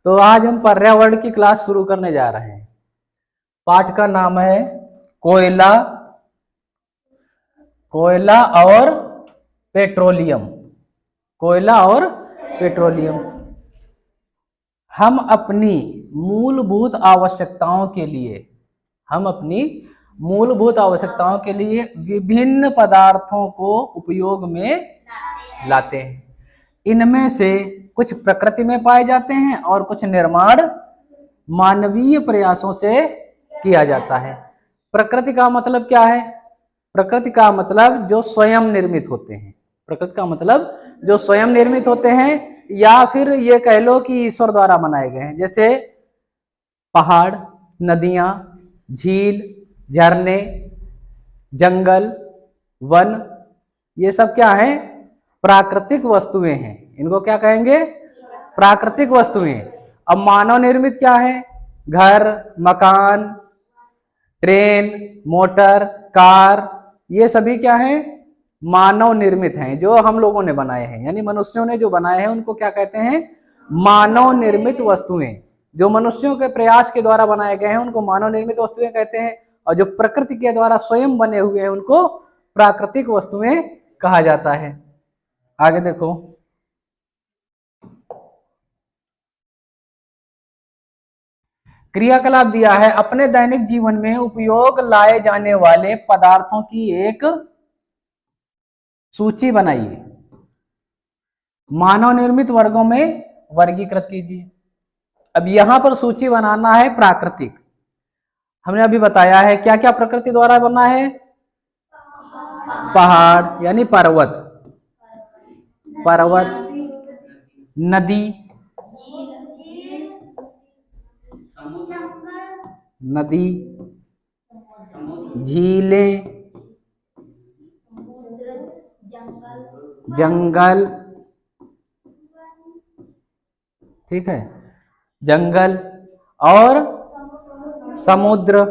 तो आज हम पर्यावरण की क्लास शुरू करने जा रहे हैं। पाठ का नाम है कोयला, कोयला और पेट्रोलियम। कोयला और पेट्रोलियम। हम अपनी मूलभूत आवश्यकताओं के लिए विभिन्न पदार्थों को उपयोग में लाते हैं। इनमें से कुछ प्रकृति में पाए जाते हैं और कुछ निर्माण मानवीय प्रयासों से किया जाता है। प्रकृति का मतलब क्या है? प्रकृति का मतलब जो स्वयं निर्मित होते हैं। प्रकृति का मतलब जो स्वयं निर्मित होते हैं या फिर ये कह लो कि ईश्वर द्वारा बनाए गए हैं, जैसे पहाड़, नदियां, झील, झरने, जंगल, वन, ये सब क्या है? प्राकृतिक वस्तुएं हैं। इनको क्या कहेंगे? प्राकृतिक वस्तुएं। अब मानव निर्मित क्या है? घर, मकान, ट्रेन, मोटर, कार, ये सभी क्या है? मानव निर्मित हैं, जो हम लोगों ने बनाए हैं, यानी मनुष्यों ने जो बनाए हैं उनको क्या कहते हैं? मानव निर्मित वस्तुएं। जो मनुष्यों के प्रयास के द्वारा बनाए गए हैं उनको मानव निर्मित वस्तुएं कहते हैं, और जो प्रकृति के द्वारा स्वयं बने हुए हैं उनको प्राकृतिक वस्तुएं कहा जाता है। आगे देखो, क्रियाकलाप दिया है। अपने दैनिक जीवन में उपयोग लाए जाने वाले पदार्थों की एक सूची बनाइए। मानव निर्मित वर्गों में वर्गीकृत कीजिए। अब यहां पर सूची बनाना है प्राकृतिक। हमने अभी बताया है क्या क्या प्रकृति द्वारा बना है? पहाड़ यानी पर्वत, नदी, झीलें, जंगल, ठीक है, जंगल और समुद्र,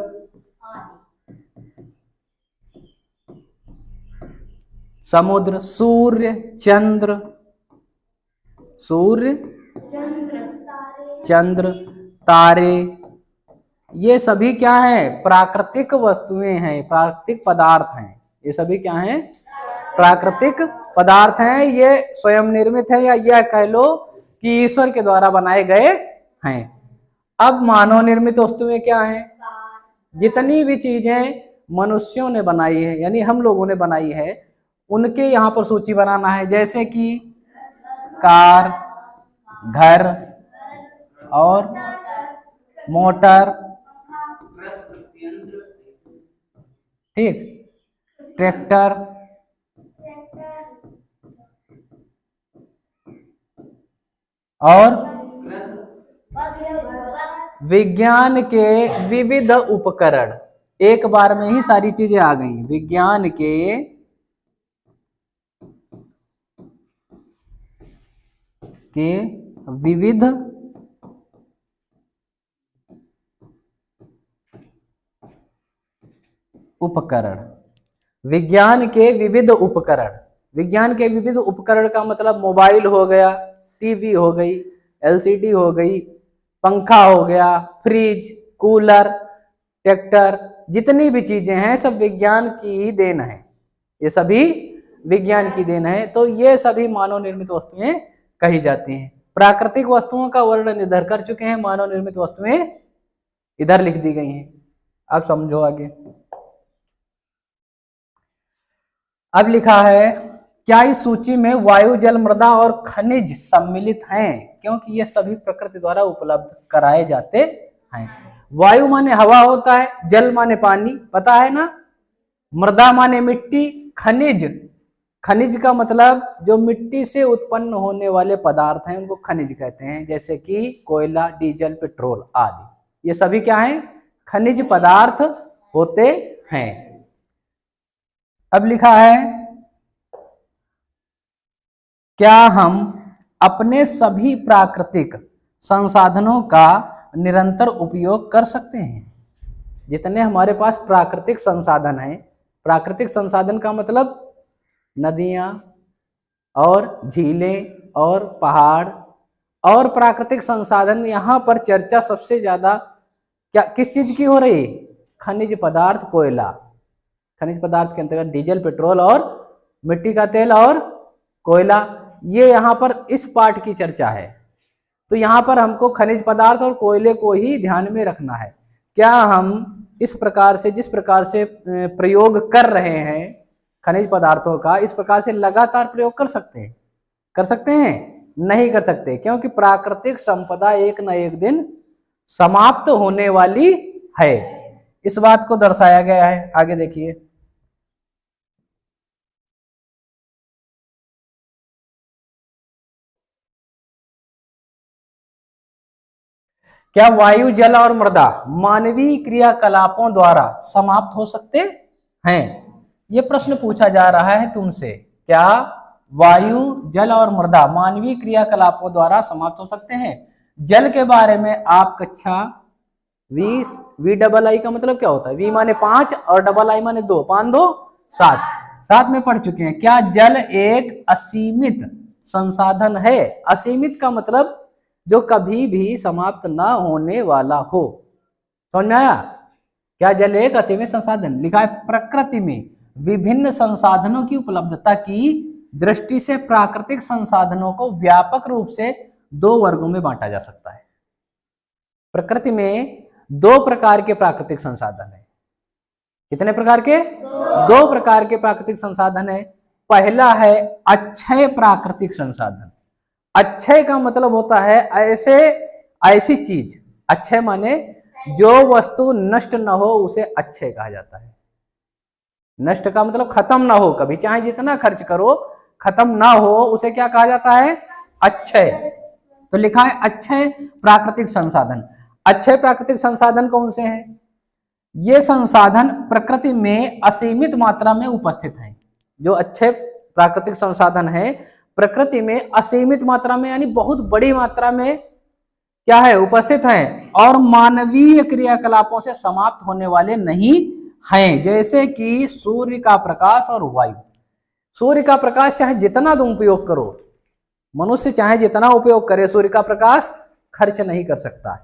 सूर्य, चंद्र, तारे, ये सभी क्या है? प्राकृतिक वस्तुएं हैं, प्राकृतिक पदार्थ हैं। ये सभी क्या हैं? प्राकृतिक पदार्थ हैं। ये स्वयं निर्मित है, या यह कह लो कि ईश्वर के द्वारा बनाए गए हैं। अब मानव निर्मित वस्तुएं क्या हैं? जितनी भी चीजें मनुष्यों ने बनाई है, यानी हम लोगों ने बनाई है, उनके यहाँ पर सूची बनाना है। जैसे कि कार, घर और मोटर, ठीक, ट्रैक्टर, और विज्ञान के विविध उपकरण। एक बार में ही सारी चीजें आ गई। विज्ञान के विविध उपकरण। विज्ञान के विविध उपकरण। विज्ञान के विविध उपकरण का मतलब मोबाइल हो गया, टीवी हो गई, एलसीडी हो गई, पंखा हो गया, फ्रिज, कूलर, ट्रैक्टर, जितनी भी चीजें हैं सब विज्ञान की ही देन है। ये सभी विज्ञान की देन है। तो ये सभी मानव निर्मित वस्तुएं कही जाती हैं। प्राकृतिक वस्तुओं का वर्णन इधर कर चुके हैं, मानव निर्मित वस्तुएं इधर लिख दी गई हैं। अब समझो आगे। अब लिखा है, क्या इस सूची में वायु, जल, मृदा और खनिज सम्मिलित हैं? क्योंकि ये सभी प्रकृति द्वारा उपलब्ध कराए जाते हैं। वायु माने हवा होता है, जल माने पानी, पता है ना, मृदा माने मिट्टी, खनिज का मतलब जो मिट्टी से उत्पन्न होने वाले पदार्थ हैं उनको खनिज कहते हैं, जैसे कि कोयला, डीजल, पेट्रोल आदि। ये सभी क्या हैं? खनिज पदार्थ होते हैं। अब लिखा है, क्या हम अपने सभी प्राकृतिक संसाधनों का निरंतर उपयोग कर सकते हैं? जितने हमारे पास प्राकृतिक संसाधन हैं, प्राकृतिक संसाधन का मतलब नदियाँ और झीलें और पहाड़ और प्राकृतिक संसाधन, यहाँ पर चर्चा सबसे ज्यादा क्या किस चीज की हो रही? खनिज पदार्थ, कोयला। खनिज पदार्थ के अंतर्गत डीजल, पेट्रोल और मिट्टी का तेल और कोयला, ये यहाँ पर इस पार्ट की चर्चा है। तो यहाँ पर हमको खनिज पदार्थ और कोयले को ही ध्यान में रखना है। क्या हम इस प्रकार से, जिस प्रकार से प्रयोग कर रहे हैं खनिज पदार्थों का, इस प्रकार से लगातार प्रयोग कर सकते हैं? कर सकते हैं? नहीं कर सकते, क्योंकि प्राकृतिक संपदा एक न एक दिन समाप्त होने वाली है। इस बात को दर्शाया गया है। आगे देखिए, क्या वायु, जल और मृदा मानवीय क्रियाकलापों द्वारा समाप्त हो सकते हैं? यह प्रश्न पूछा जा रहा है तुमसे। क्या वायु, जल और मृदा मानवीय क्रियाकलापों द्वारा समाप्त हो सकते हैं? जल के बारे में आप कक्षा वी डबल आई का मतलब क्या होता है? वी माने 5 और डबल आई माने 2, 5 2 7 में पढ़ चुके हैं। क्या जल एक असीमित संसाधन है? असीमित का मतलब जो कभी भी समाप्त ना होने वाला हो। समझ में आया? क्या जल एक असीमित संसाधन? लिखा है प्रकृति में विभिन्न संसाधनों की उपलब्धता की दृष्टि से प्राकृतिक संसाधनों को व्यापक रूप से 2 वर्गों में बांटा जा सकता है। प्रकृति में 2 प्रकार के प्राकृतिक संसाधन है। कितने प्रकार के? 2 प्रकार के प्राकृतिक संसाधन है। पहला है अक्षय प्राकृतिक संसाधन। अक्षय का मतलब होता है ऐसी चीज, अक्षय माने जो वस्तु नष्ट न हो उसे अक्षय कहा जाता है। नष्ट का मतलब खत्म ना हो, कभी चाहे जितना खर्च करो खत्म ना हो, उसे क्या कहा जाता है? अक्षय। तो लिखा है अक्षय प्राकृतिक संसाधन। अक्षय प्राकृतिक संसाधन कौन से हैं? ये संसाधन प्रकृति में असीमित मात्रा में उपस्थित हैं। जो अक्षय प्राकृतिक संसाधन है प्रकृति में असीमित मात्रा में, यानी बहुत बड़ी मात्रा में क्या है? उपस्थित हैं, और मानवीय क्रियाकलापों से समाप्त होने वाले नहीं हैं। जैसे कि सूर्य का प्रकाश और वायु। सूर्य का प्रकाश चाहे जितना तुम उपयोग करो, मनुष्य चाहे जितना उपयोग करे, सूर्य का प्रकाश खर्च नहीं कर सकता,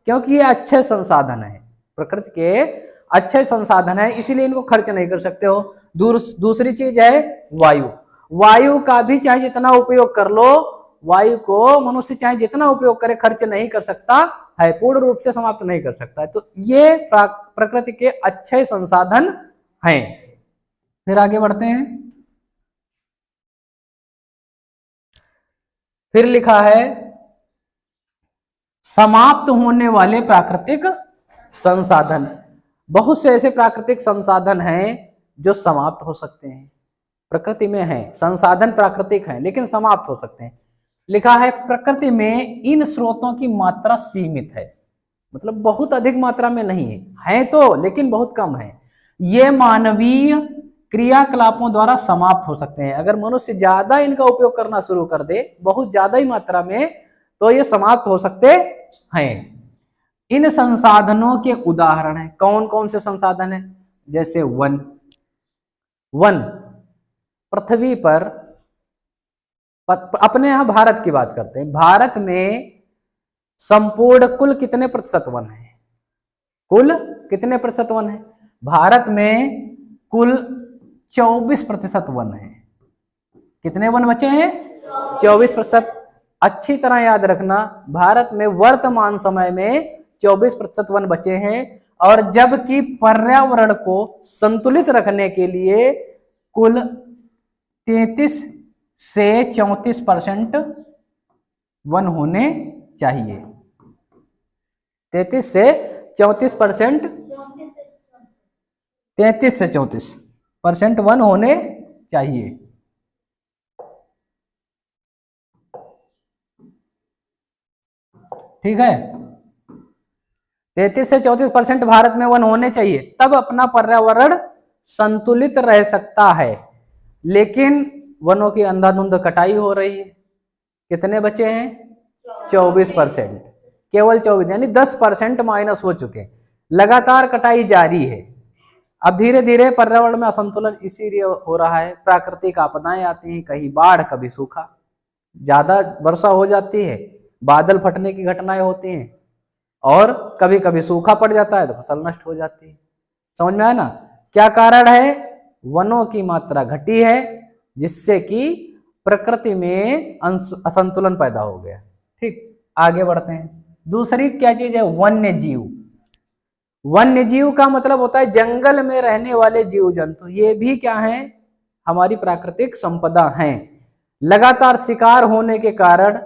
क्योंकि ये अच्छे संसाधन है, प्रकृति के अच्छे संसाधन है, इसीलिए इनको खर्च नहीं कर सकते हो। दूसरी चीज है वायु। वायु का भी चाहे जितना उपयोग कर लो, वायु को मनुष्य चाहे जितना उपयोग करे खर्च नहीं कर सकता है, पूर्ण रूप से समाप्त नहीं कर सकता है। तो ये प्रकृति के अच्छे संसाधन हैं। फिर आगे बढ़ते हैं। फिर लिखा है समाप्त होने वाले प्राकृतिक संसाधन। बहुत से ऐसे प्राकृतिक संसाधन हैं जो समाप्त हो सकते हैं, प्रकृति में है, संसाधन प्राकृतिक हैं लेकिन समाप्त हो सकते हैं। लिखा है प्रकृति में इन स्रोतों की मात्रा सीमित है, मतलब बहुत अधिक मात्रा में नहीं है तो लेकिन बहुत कम है। ये मानवीय क्रियाकलापों द्वारा समाप्त हो सकते हैं। अगर मनुष्य ज्यादा इनका उपयोग करना शुरू कर दे, बहुत ज्यादा ही मात्रा में, तो ये समाप्त हो सकते हैं। इन संसाधनों के उदाहरण हैं। कौन कौन से संसाधन हैं? जैसे वन पृथ्वी पर, अपने यहां भारत की बात करते हैं, भारत में संपूर्ण कुल कितने प्रतिशत वन है? कुल कितने प्रतिशत वन है? भारत में कुल 24% वन है। कितने वन बचे हैं? 24%। अच्छी तरह याद रखना, भारत में वर्तमान समय में 24% वन बचे हैं, और जबकि पर्यावरण को संतुलित रखने के लिए कुल 33 से 34% वन होने चाहिए। 33 से 34%, 33 से 34% वन होने चाहिए। ठीक है, 33 से 34% भारत में वन होने चाहिए, तब अपना पर्यावरण संतुलित रह सकता है। लेकिन वनों की अंधाधुंध कटाई हो रही है। कितने बचे हैं? 24%, केवल 24, यानी 10% माइनस हो चुके। लगातार कटाई जारी है। अब धीरे धीरे पर्यावरण में असंतुलन इसीलिए हो रहा है, प्राकृतिक आपदाएं आती हैं, कहीं बाढ़ कभी सूखा, ज्यादा वर्षा हो जाती है बादल फटने की घटनाएं होती हैं, और कभी कभी सूखा पड़ जाता है तो फसल नष्ट हो जाती है। समझ में आया ना? क्या कारण है? वनों की मात्रा घटी है, जिससे कि प्रकृति में असंतुलन पैदा हो गया। ठीक, आगे बढ़ते हैं। दूसरी क्या चीज है? वन्य जीव। वन्य जीव का मतलब होता है जंगल में रहने वाले जीव जंतु। ये भी क्या है? हमारी प्राकृतिक संपदा हैं। लगातार शिकार होने के कारण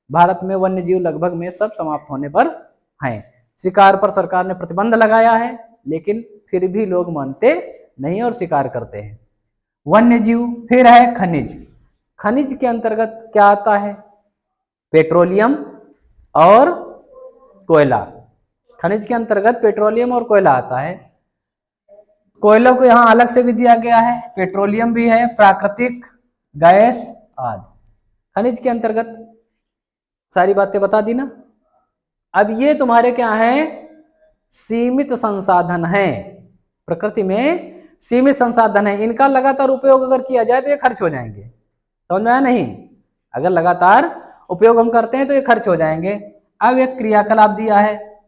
भारत में वन्य जीव लगभग में सब समाप्त होने पर हैं। शिकार पर सरकार ने प्रतिबंध लगाया है, लेकिन फिर भी लोग मानते नहीं और शिकार करते हैं। वन्य जीव। फिर है खनिज। खनिज के अंतर्गत क्या आता है? पेट्रोलियम और कोयला। खनिज के अंतर्गत पेट्रोलियम और कोयला आता है। कोयला को यहां अलग से भी दिया गया है, पेट्रोलियम भी है, प्राकृतिक गैस आदि। खनिज के अंतर्गत सारी बातें बता दी ना। अब ये तुम्हारे क्या है? सीमित संसाधन है। प्रकृति में सीमित संसाधन है, इनका लगातार उपयोग अगर किया जाए तो ये खर्च हो जाएंगे। समझ में आया नहीं? अगर लगातार उपयोग हम करते हैं तो ये खर्च हो जाएंगे। अब एक क्रियाकलाप दिया है,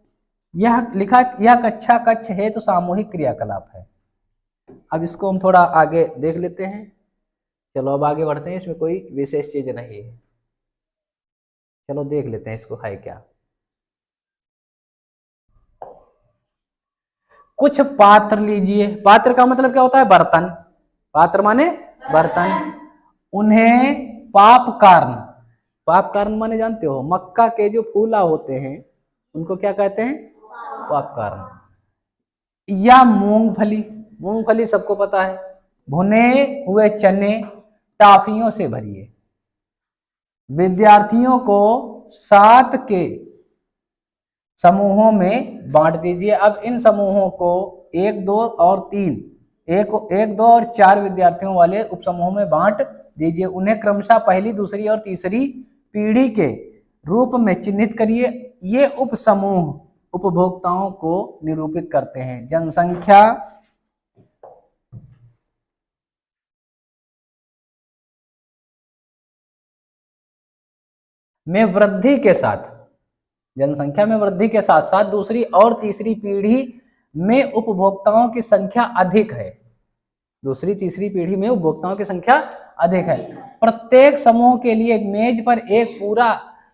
यह लिखा, यह कक्षा कक्ष है तो सामूहिक क्रियाकलाप है। अब इसको हम थोड़ा आगे देख लेते हैं। चलो अब आगे बढ़ते हैं, इसमें कोई विशेष चीज नहीं है। चलो देख लेते हैं इसको है क्या। कुछ पात्र लीजिए। पात्र का मतलब क्या होता है? बर्तन। पात्र माने बर्तन। उन्हें पाप कारण, पाप कारण माने जानते हो, मक्का के जो फूला होते हैं उनको क्या कहते हैं? पाप कारण। या मूंगफली, मूंगफली सबको पता है, भुने हुए चने टाफियों से भरिए। विद्यार्थियों को 7 के समूहों में बांट दीजिए। अब इन समूहों को 1, 2 और 3, 1, 2 और 4 विद्यार्थियों वाले उपसमूहों में बांट दीजिए। उन्हें क्रमशः पहली, दूसरी और तीसरी पीढ़ी के रूप में चिन्हित करिए। ये उपसमूह उपभोक्ताओं को निरूपित करते हैं। जनसंख्या में वृद्धि के साथ, जनसंख्या में वृद्धि के साथ साथ दूसरी और तीसरी पीढ़ी में उपभोक्ताओं की संख्या अधिक है। दूसरी तीसरी पीढ़ी में उपभोक्ताओं की संख्या अधिक है। प्रत्येक समूह के लिए मेज पर एक पूरा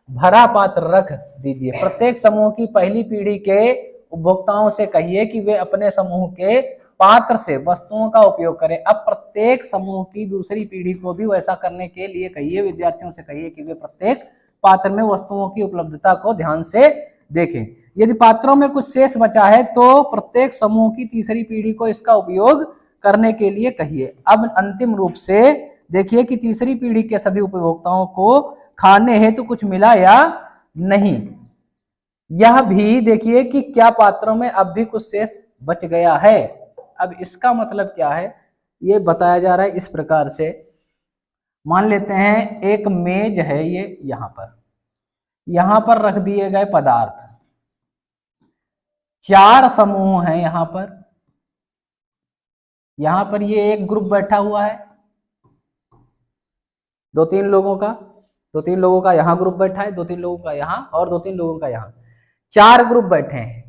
भरा पात्र रख दीजिए। प्रत्येक समूह की पहली पीढ़ी के उपभोक्ताओं से कहिए कि वे अपने समूह के पात्र से वस्तुओं का उपयोग करें। अब प्रत्येक समूह की दूसरी पीढ़ी को भी वैसा करने के लिए कहिए। विद्यार्थियों से कहिए कि वे प्रत्येक पात्र में वस्तुओं की उपलब्धता को ध्यान से देखें। यदि पात्रों में कुछ शेष बचा है तो प्रत्येक समूह की तीसरी पीढ़ी को इसका उपयोग करने के लिए कहिए। अब अंतिम रूप से देखिए कि तीसरी पीढ़ी के सभी उपभोक्ताओं को खाने हेतु कुछ मिला या नहीं। यह भी देखिए कि क्या पात्रों में अब भी कुछ शेष बच गया है। अब इसका मतलब क्या है ये बताया जा रहा है इस प्रकार से। मान लेते हैं एक मेज है, ये यहां पर रख दिए गए पदार्थ, 4 समूह हैं यहां पर ये एक ग्रुप बैठा हुआ है, 2-3 लोगों का यहां ग्रुप बैठा है, 2-3 लोगों का यहां और 2-3 लोगों का यहां, 4 ग्रुप बैठे हैं।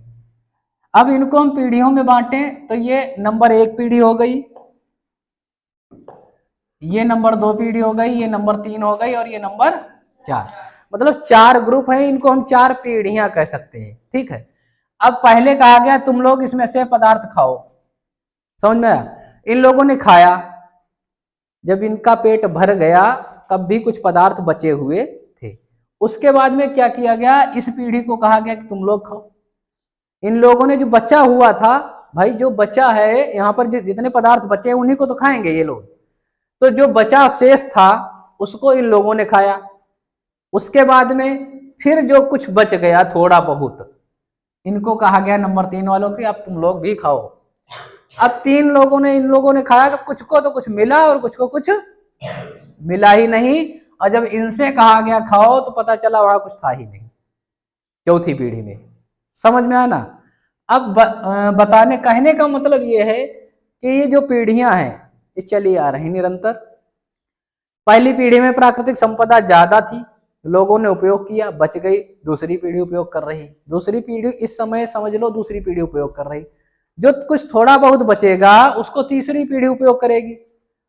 अब इनको हम पीढ़ियों में बांटे तो ये नंबर 1 पीढ़ी हो गई, ये नंबर 2 पीढ़ी हो गई, ये नंबर 3 हो गई और ये नंबर 4। मतलब 4 ग्रुप है, इनको हम 4 पीढ़ियां कह सकते हैं। ठीक है। अब पहले कहा गया तुम लोग इसमें से पदार्थ खाओ। समझ में आया? इन लोगों ने खाया, जब इनका पेट भर गया तब भी कुछ पदार्थ बचे हुए थे। उसके बाद में क्या किया गया? इस पीढ़ी को कहा गया कि तुम लोग खाओ। इन लोगों ने जो बचा हुआ था, भाई जो बचा है यहाँ पर जितने पदार्थ बचे हैं उन्हीं को तो खाएंगे ये लोग, तो जो बचा शेष था उसको इन लोगों ने खाया। उसके बाद में फिर जो कुछ बच गया थोड़ा बहुत, इनको कहा गया नंबर 3 वालों की अब तुम लोग भी खाओ। अब 3 लोगों ने, इन लोगों ने खाया, कुछ को तो कुछ मिला और कुछ को कुछ मिला ही नहीं। और जब इनसे कहा गया खाओ तो पता चला वहां कुछ था ही नहीं चौथी पीढ़ी में। समझ में आया ना? अब बताने कहने का मतलब ये है कि ये जो पीढ़ियां हैं ये चली आ रही निरंतर। पहली पीढ़ी में प्राकृतिक संपदा ज्यादा थी, लोगों ने उपयोग किया, बच गई, दूसरी पीढ़ी उपयोग कर रही, दूसरी पीढ़ी इस समय समझ लो दूसरी पीढ़ी उपयोग कर रही, जो कुछ थोड़ा बहुत बचेगा उसको तीसरी पीढ़ी उपयोग करेगी।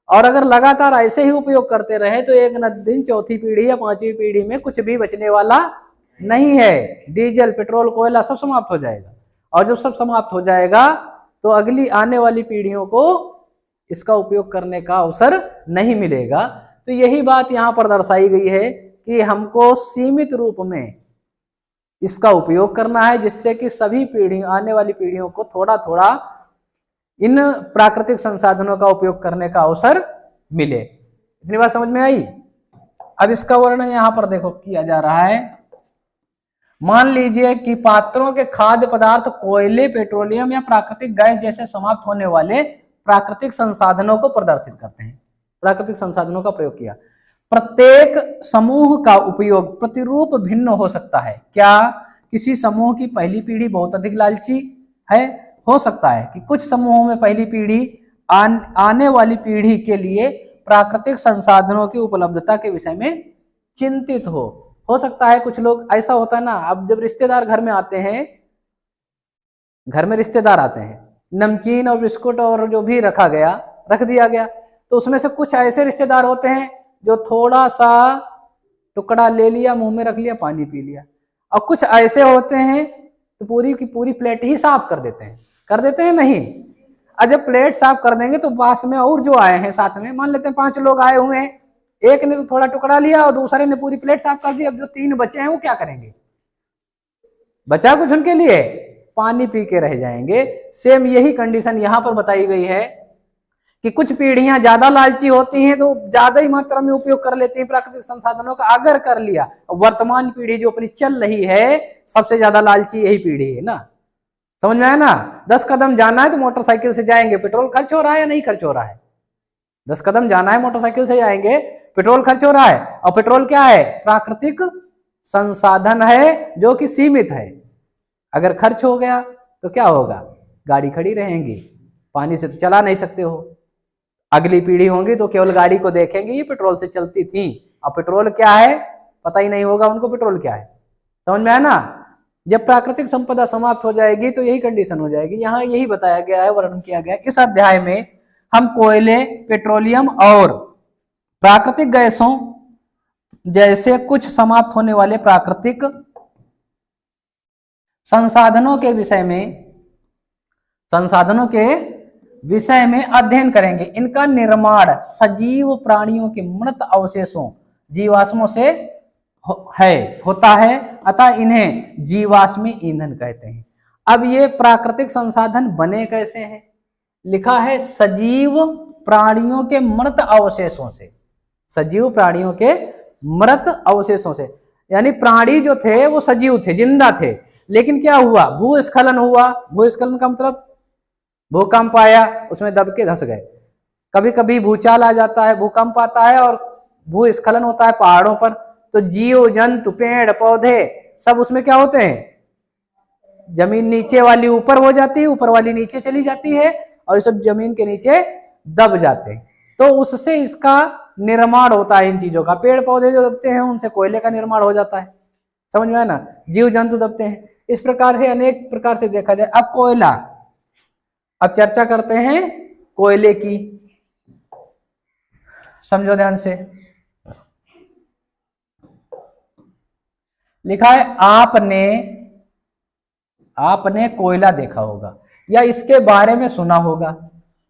और अगर लगातार ऐसे ही उपयोग करते रहे तो एक न दिन चौथी पीढ़ी या पांचवी पीढ़ी में कुछ भी बचने वाला नहीं है। डीजल, पेट्रोल, कोयला सब समाप्त हो जाएगा, और जब सब समाप्त हो जाएगा तो अगली आने वाली पीढ़ियों को इसका उपयोग करने का अवसर नहीं मिलेगा। तो यही बात यहाँ पर दर्शाई गई है कि हमको सीमित रूप में इसका उपयोग करना है, जिससे कि सभी पीढ़ी, आने वाली पीढ़ियों को थोड़ा थोड़ा इन प्राकृतिक संसाधनों का उपयोग करने का अवसर मिले। इतनी बात समझ में आई। अब इसका वर्णन यहां पर देखो किया जा रहा है। मान लीजिए कि पात्रों के खाद्य पदार्थ कोयले, पेट्रोलियम या प्राकृतिक गैस जैसे समाप्त होने वाले प्राकृतिक संसाधनों को प्रदर्शित करते हैं। प्राकृतिक संसाधनों का प्रयोग किया। प्रत्येक समूह का उपयोग प्रतिरूप भिन्न हो सकता है। क्या किसी समूह की पहली पीढ़ी बहुत अधिक लालची है? हो सकता है कि कुछ समूहों में पहली पीढ़ी आने वाली पीढ़ी के लिए प्राकृतिक संसाधनों की उपलब्धता के विषय में चिंतित हो सकता है। कुछ लोग, ऐसा होता है ना, अब जब रिश्तेदार घर में आते हैं, घर में रिश्तेदार आते हैं, नमकीन और बिस्कुट और जो भी रखा गया रख दिया गया, तो उसमें से कुछ ऐसे रिश्तेदार होते हैं जो थोड़ा सा टुकड़ा ले लिया, मुंह में रख लिया, पानी पी लिया, और कुछ ऐसे होते हैं तो पूरी की पूरी प्लेट ही साफ कर देते हैं नहीं। और जब प्लेट साफ कर देंगे तो पास में और जो आए हैं साथ में, मान लेते हैं 5 लोग आए हुए हैं, एक ने तो थोड़ा टुकड़ा लिया और दूसरे ने पूरी प्लेट साफ कर दी। अब जो 3 बचे हैं वो क्या करेंगे? बचा कुछ उनके लिए? पानी पी के रह जाएंगे। सेम यही कंडीशन यहां पर बताई गई है कि कुछ पीढ़ियां ज्यादा लालची होती हैं तो ज्यादा ही मात्रा में उपयोग कर लेती हैं प्राकृतिक संसाधनों का। अगर कर लिया, वर्तमान पीढ़ी जो अपनी चल रही है, सबसे ज्यादा लालची यही पीढ़ी है ना। समझ में आया ना? 10 कदम जाना है तो मोटरसाइकिल से जाएंगे, पेट्रोल खर्च हो रहा है या नहीं खर्च हो रहा है? 10 कदम जाना है मोटरसाइकिल से जाएंगे, पेट्रोल खर्च हो रहा है। और पेट्रोल क्या है? प्राकृतिक संसाधन है जो कि सीमित है। अगर खर्च हो गया तो क्या होगा? गाड़ी खड़ी रहेंगी, पानी से तो चला नहीं सकते हो। अगली पीढ़ी होंगी तो केवल गाड़ी को देखेंगे, ये पेट्रोल से चलती थी। अब पेट्रोल क्या है पता ही नहीं होगा उनको, पेट्रोल क्या है। समझ में आया ना? जब प्राकृतिक संपदा समाप्त हो जाएगी तो यही कंडीशन हो जाएगी। यहाँ यही बताया गया है, वर्णन किया गया है। इस अध्याय में हम कोयले, पेट्रोलियम और प्राकृतिक गैसों जैसे कुछ समाप्त होने वाले प्राकृतिक संसाधनों के विषय में अध्ययन करेंगे। इनका निर्माण सजीव प्राणियों के मृत अवशेषों, जीवाश्मों से होता है, अतः इन्हें जीवाश्मी ईंधन कहते हैं। अब ये प्राकृतिक संसाधन बने कैसे हैं? लिखा है सजीव प्राणियों के मृत अवशेषों से। सजीव प्राणियों के मृत अवशेषों से, यानी प्राणी जो थे वो सजीव थे, जिंदा थे, लेकिन क्या हुआ? भूस्खलन हुआ। भूस्खलन का मतलब भूकंप आया, उसमें दब के धंस गए। कभी कभी भूचाल आ जाता है, भूकंप आता है और भूस्खलन होता है पहाड़ों पर, तो जीव जंतु, पेड़ पौधे सब उसमें क्या होते हैं? जमीन नीचे वाली ऊपर हो जाती है, ऊपर वाली नीचे चली जाती है, और सब जमीन के नीचे दब जाते हैं। तो उससे इसका निर्माण होता है इन चीजों का। पेड़ पौधे जो दबते हैं उनसे कोयले का निर्माण हो जाता है। समझ में आया ना? जीव जंतु दबते हैं। इस प्रकार से अनेक प्रकार से देखा जाए। अब कोयला, अब चर्चा करते हैं कोयले की। समझो ध्यान से। लिखा है आपने कोयला देखा होगा या इसके बारे में सुना होगा।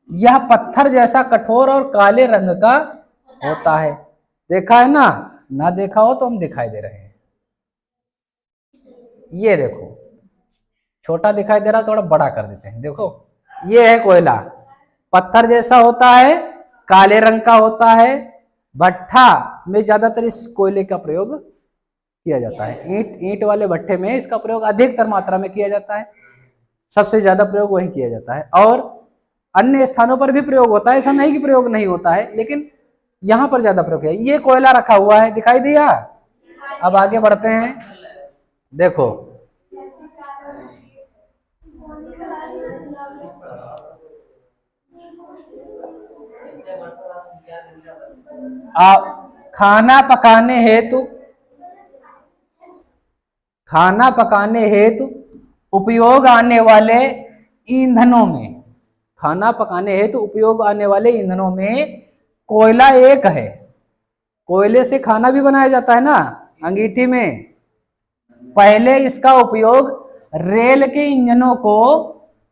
यह पत्थर जैसा कठोर और काले रंग का होता है। देखा है ना? ना देखा हो तो हम दिखाई दे रहे हैं। ये देखो, छोटा दिखाई दे रहा, थोड़ा बड़ा कर देते हैं। देखो, ये है कोयला, पत्थर जैसा होता है, काले रंग का होता है। भट्ठा में ज्यादातर इस कोयले का प्रयोग किया जाता है। ईंट वाले भट्ठे में इसका प्रयोग अधिकतर मात्रा में किया जाता है। सबसे ज्यादा प्रयोग वही किया जाता है। और अन्य स्थानों पर भी प्रयोग होता है, ऐसा नहीं कि प्रयोग नहीं होता है, लेकिन यहां पर ज्यादा प्रयोग है। ये कोयला रखा हुआ है, दिखाई दिया? अब आगे बढ़ते हैं। देखो, खाना पकाने हेतु खाना पकाने हेतु उपयोग आने वाले ईंधनों में, खाना पकाने हेतु उपयोग आने वाले ईंधनों में कोयला एक है। कोयले से खाना भी बनाया जाता है ना अंगीठी में। पहले इसका उपयोग रेल के इंजनों को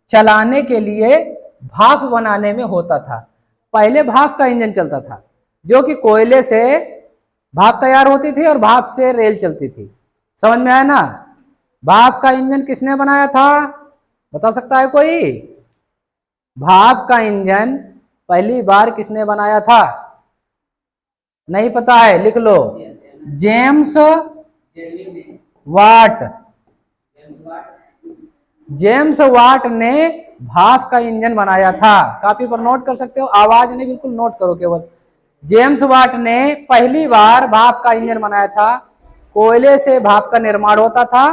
चलाने के लिए भाप बनाने में होता था। पहले भाप का इंजन चलता था, जो कि कोयले से भाप तैयार होती थी और भाप से रेल चलती थी। समझ में आया ना? भाप का इंजन किसने बनाया था, बता सकता है कोई? भाप का इंजन पहली बार किसने बनाया था? नहीं पता है? लिख लो, जेम्स वाट। जेम्स वाट ने भाप का इंजन बनाया था। कॉपी पर नोट कर सकते हो, आवाज नहीं, बिल्कुल नोट करो केवल। जेम्स वाट ने पहली बार भाप का इंजन बनाया था। कोयले से भाप का निर्माण होता था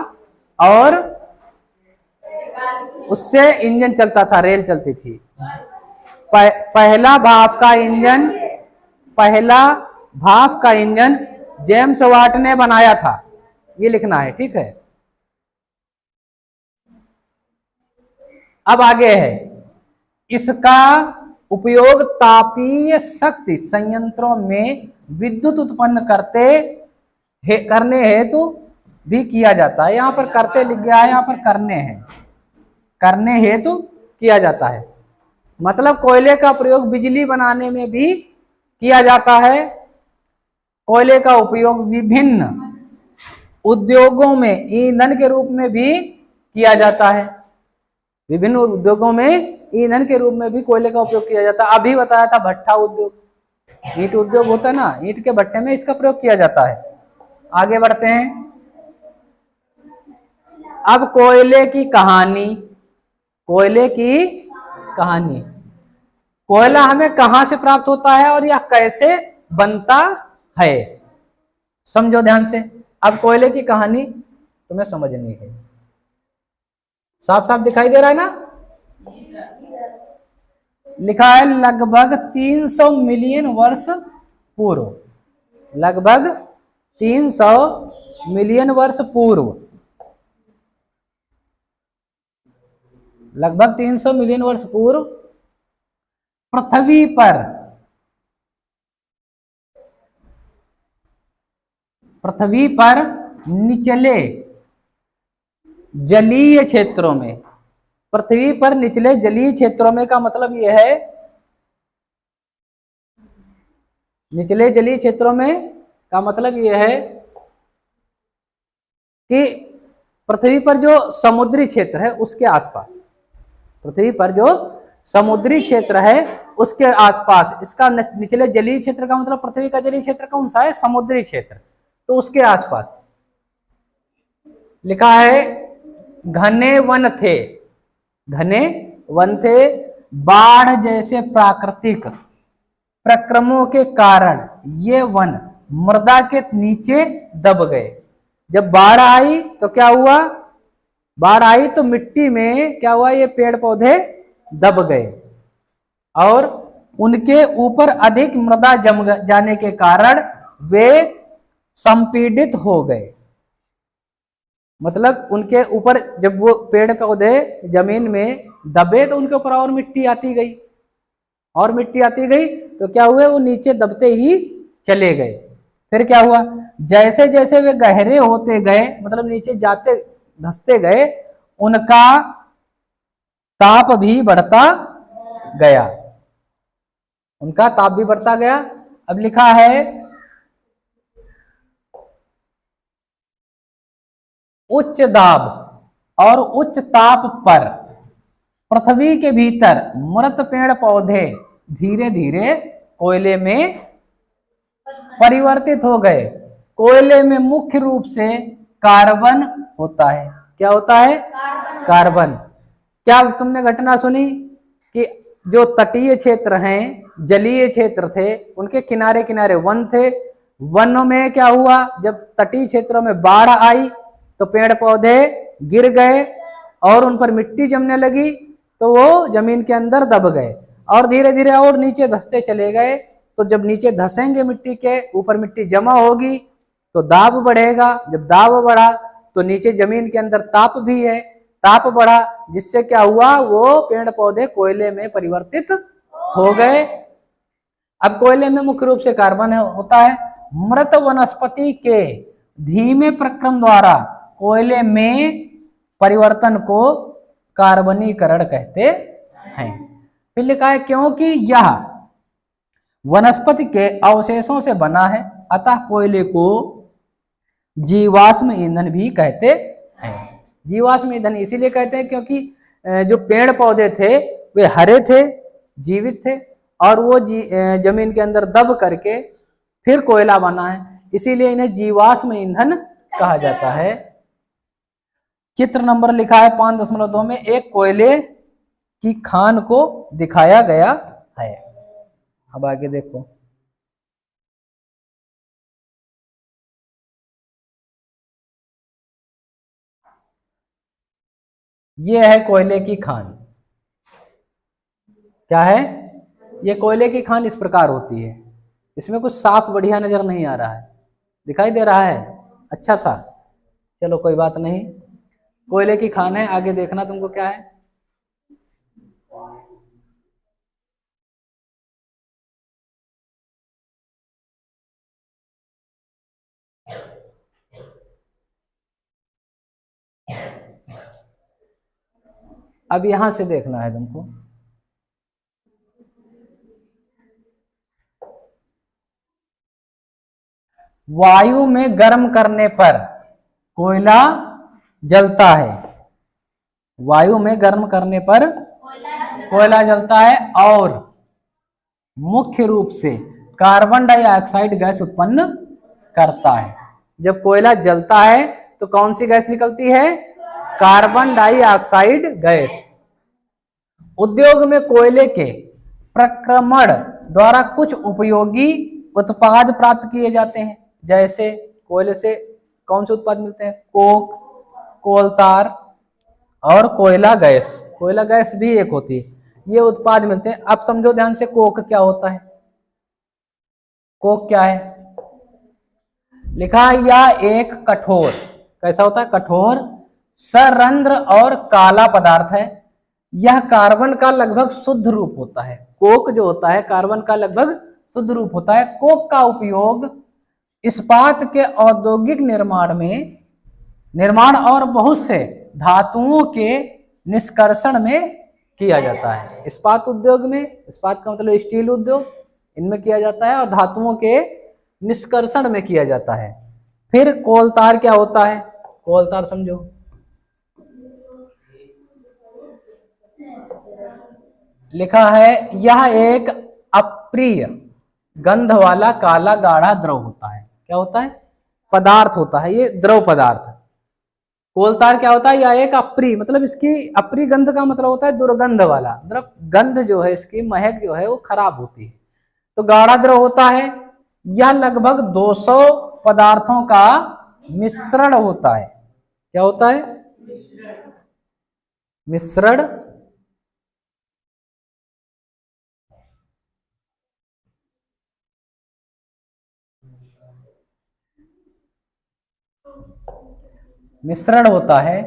और उससे इंजन चलता था, रेल चलती थी। पहला भाप का इंजन जेम्स वाट ने बनाया था, ये लिखना है, ठीक है। अब आगे है, इसका उपयोग तापीय शक्ति संयंत्रों में विद्युत उत्पन्न करने हेतु भी किया जाता है। यहां पर करते लिख गया है, यहां पर करने हैं, करने हेतु किया जाता है। मतलब कोयले का प्रयोग बिजली बनाने में भी किया जाता है। कोयले का उपयोग विभिन्न उद्योगों में ईंधन के रूप में भी किया जाता है। विभिन्न उद्योगों में ईंधन के रूप में भी कोयले का उपयोग किया जाता है। अभी बताया था भट्ठा उद्योग, ईंट उद्योग होता है ना, ईंट के भट्टे में इसका प्रयोग किया जाता है। आगे बढ़ते हैं। अब कोयले की कहानी, कोयले की कहानी। कोयला हमें कहां से प्राप्त होता है और यह कैसे बनता है, समझो ध्यान से। अब कोयले की कहानी तुम्हें समझनी है। साफ साफ दिखाई दे रहा है ना? लिखा है लगभग 300 मिलियन वर्ष पूर्व, लगभग 300 मिलियन वर्ष पूर्व, लगभग 300 मिलियन वर्ष पूर्व पृथ्वी पर निचले जलीय क्षेत्रों में, पृथ्वी पर निचले जलीय क्षेत्रों में का मतलब यह है, निचले जलीय क्षेत्रों में का मतलब यह है कि पृथ्वी पर जो समुद्री क्षेत्र है उसके आसपास, पृथ्वी पर जो समुद्री क्षेत्र है उसके आसपास, इसका निचले जलीय क्षेत्र का मतलब पृथ्वी का जलीय क्षेत्र कौन सा है? समुद्री क्षेत्र। तो उसके आसपास लिखा है घने वन थे, घने वन थे। बाढ़ जैसे प्राकृतिक प्रक्रमों के कारण ये वन मृदा के नीचे दब गए। जब बाढ़ आई तो क्या हुआ? बाढ़ आई तो मिट्टी में क्या हुआ? ये पेड़ पौधे दब गए और उनके ऊपर अधिक मृदा जम जाने के कारण वे संपीड़ित हो गए। मतलब उनके ऊपर जब वो पेड़ पौधे जमीन में दबे तो उनके ऊपर और मिट्टी आती गई, और मिट्टी आती गई तो क्या हुए? वो नीचे दबते ही चले गए। फिर क्या हुआ? जैसे जैसे वे गहरे होते गए, मतलब नीचे जाते धंसते गए, उनका ताप भी बढ़ता गया, उनका ताप भी बढ़ता गया। अब लिखा है उच्च दाब और उच्च ताप पर पृथ्वी के भीतर मृत पेड़ पौधे धीरे धीरे कोयले में परिवर्तित हो गए। कोयले में मुख्य रूप से कार्बन होता है। क्या होता है? कार्बन। क्या तुमने घटना सुनी कि जो तटीय क्षेत्र हैं, जलीय क्षेत्र थे, उनके किनारे किनारे वन थे, वनों में क्या हुआ? जब तटीय क्षेत्रों में बाढ़ आई तो पेड़ पौधे गिर गए और उन पर मिट्टी जमने लगी, तो वो जमीन के अंदर दब गए और धीरे धीरे और नीचे धंसते चले गए। तो जब नीचे धंसेंगे मिट्टी के ऊपर, मिट्टी जमा होगी तो दाब बढ़ेगा। जब दाब बढ़ा तो नीचे जमीन के अंदर ताप भी है, ताप बढ़ा, जिससे क्या हुआ, वो पेड़ पौधे कोयले में परिवर्तित हो गए। अब कोयले में मुख्य रूप से कार्बन होता है। मृत वनस्पति के धीमे प्रक्रम द्वारा कोयले में परिवर्तन को कार्बनीकरण कहते हैं। फिर लिखा है क्योंकि यह वनस्पति के अवशेषों से बना है, अतः कोयले को जीवाश्म ईंधन भी कहते हैं। जीवाश्म ईंधन इसीलिए कहते हैं क्योंकि जो पेड़ पौधे थे वे हरे थे, जीवित थे, और वो जमीन के अंदर दब करके फिर कोयला बना है, इसीलिए इन्हें जीवाश्म ईंधन कहा जाता है। चित्र नंबर लिखा है 5.2 में एक कोयले की खान को दिखाया गया है। अब आगे देखो, ये है कोयले की खान। क्या है ये? कोयले की खान इस प्रकार होती है। इसमें कुछ साफ बढ़िया नजर नहीं आ रहा है, दिखाई दे रहा है अच्छा सा, चलो कोई बात नहीं। कोयले की खान है, आगे देखना तुमको क्या है। अब यहां से देखना है तुमको, वायु में गर्म करने पर कोयला जलता है। वायु में गर्म करने पर कोयला जलता है और मुख्य रूप से कार्बन डाइऑक्साइड गैस उत्पन्न करता है। जब कोयला जलता है तो कौन सी गैस निकलती है? Carbon dioxide gas. उद्योग में कोयले के प्रक्रमण द्वारा कुछ उपयोगी उत्पाद प्राप्त किए जाते हैं। जैसे कोयले से कौन से उत्पाद मिलते हैं? कोक, कोलतार और कोयला गैस। कोयला गैस भी एक होती है, ये उत्पाद मिलते हैं। अब समझो ध्यान से, कोक क्या होता है? कोक क्या है? लिखा है यह एक कठोर, कैसा होता है? कठोर, सरंध्र और काला पदार्थ है। यह कार्बन का लगभग शुद्ध रूप होता है। कोक जो होता है कार्बन का लगभग शुद्ध रूप होता है। कोक का उपयोग इस्पात के औद्योगिक निर्माण और बहुत से धातुओं के निष्कर्षण में किया जाता है। इस्पात उद्योग में, इस्पात का मतलब स्टील उद्योग, इनमें किया जाता है, और धातुओं के निष्कर्षण में किया जाता है। फिर कोलतार क्या होता है? कोलतार समझो, लिखा है यह एक अप्रिय गंध वाला काला गाढ़ा द्रव होता है। क्या होता है? पदार्थ होता है, ये द्रव पदार्थ। कोलतार क्या होता है? यह एक अप्रिय, मतलब इसकी अप्रिय गंध का मतलब होता है दुर्गंध वाला द्रव। गंध जो है इसकी, महक जो है वो खराब होती है, तो गाढ़ा द्रव होता है। यह लगभग 200 पदार्थों का मिश्रण होता है। क्या होता है? मिश्रण। मिश्रण होता है।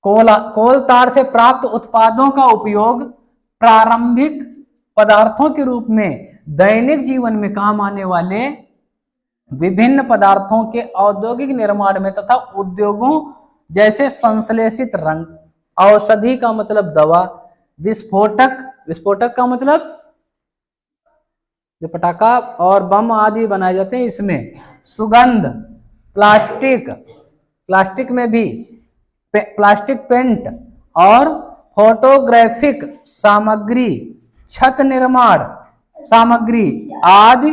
कोल तार से प्राप्त उत्पादों का उपयोग प्रारंभिक पदार्थों के रूप में दैनिक जीवन में काम आने वाले विभिन्न पदार्थों के औद्योगिक निर्माण में तथा उद्योगों जैसे संश्लेषित रंग, औषधि का मतलब दवा, विस्फोटक, विस्फोटक का मतलब जो पटाखा और बम आदि बनाए जाते हैं इसमें, सुगंध, प्लास्टिक, प्लास्टिक में भी प्लास्टिक पेंट और फोटोग्राफिक सामग्री, छत निर्माण सामग्री आदि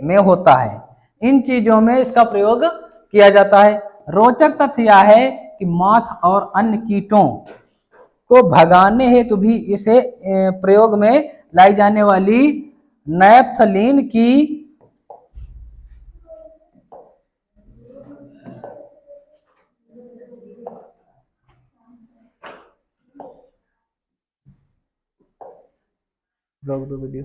में होता है। इन चीजों में इसका प्रयोग किया जाता है। रोचक तथ्य यह है कि माथ और अन्य कीटों को भगाने हेतु भी इसे प्रयोग में लाई जाने वाली नैप्थलीन की वीडियो